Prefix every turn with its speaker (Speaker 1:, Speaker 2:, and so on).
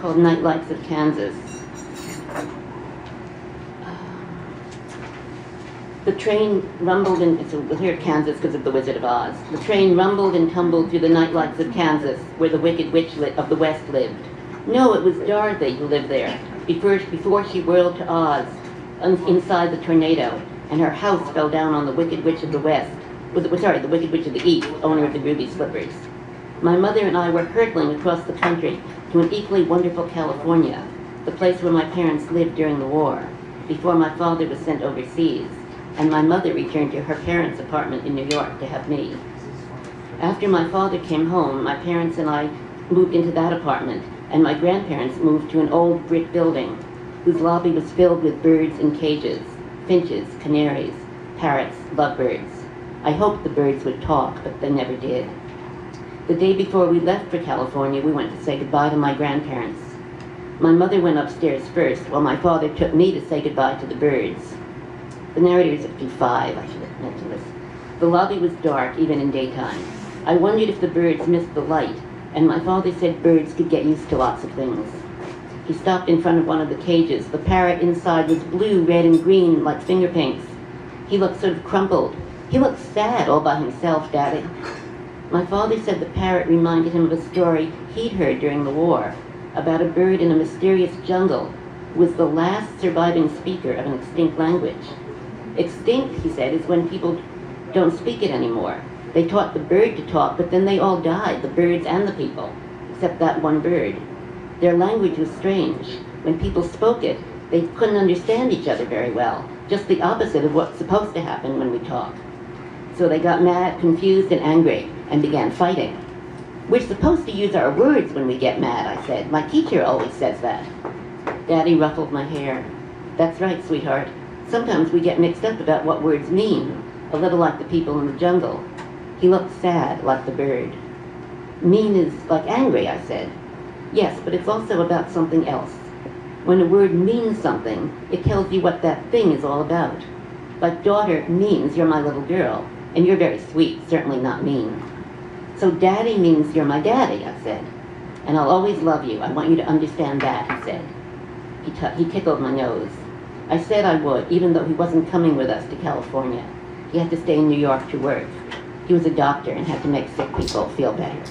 Speaker 1: called Night Lights of Kansas. The train rumbled in, so we're here at Kansas because of the Wizard of Oz. The train rumbled and tumbled through the night lights of Kansas, where the Wicked Witch of the West lived. No, it was Dorothy who lived there, before she whirled to Oz, inside the tornado, and her house fell down on the Wicked Witch of the West. The Wicked Witch of the East, owner of the Ruby Slippers. My mother and I were hurtling across the country to an equally wonderful California, the place where my parents lived during the war, before my father was sent overseas, and my mother returned to her parents' apartment in New York to have me. After my father came home, my parents and I moved into that apartment, and my grandparents moved to an old brick building whose lobby was filled with birds in cages, finches, canaries, parrots, lovebirds. I hoped the birds would talk, but they never did. The day before we left for California, we went to say goodbye to my grandparents. My mother went upstairs first, while my father took me to say goodbye to the birds. The narrator is 55, I should have mentioned this. The lobby was dark, even in daytime. I wondered if the birds missed the light, and my father said birds could get used to lots of things. He stopped in front of one of the cages. The parrot inside was blue, red, and green, like finger paints. He looked sort of crumpled. He looked sad all by himself, Daddy. My father said the parrot reminded him of a story he'd heard during the war about a bird in a mysterious jungle who was the last surviving speaker of an extinct language. Extinct, he said, is when people don't speak it anymore. They taught the bird to talk, but then they all died, the birds and the people, except that one bird. Their language was strange. When people spoke it, they couldn't understand each other very well, just the opposite of what's supposed to happen when we talk. So they got mad, confused, and angry, and began fighting. We're supposed to use our words when we get mad, I said. My teacher always says that. Daddy ruffled my hair. That's right, sweetheart. Sometimes we get mixed up about what words mean, a little like the people in the jungle. He looked sad, like the bird. Mean is like angry, I said. Yes, but it's also about something else. When a word means something, it tells you what that thing is all about. Like daughter means you're my little girl, and you're very sweet, certainly not mean. So daddy means you're my daddy, I said. And I'll always love you. I want you to understand that, he said. He tickled my nose. I said I would, even though he wasn't coming with us to California. He had to stay in New York to work. He was a doctor and had to make sick people feel better.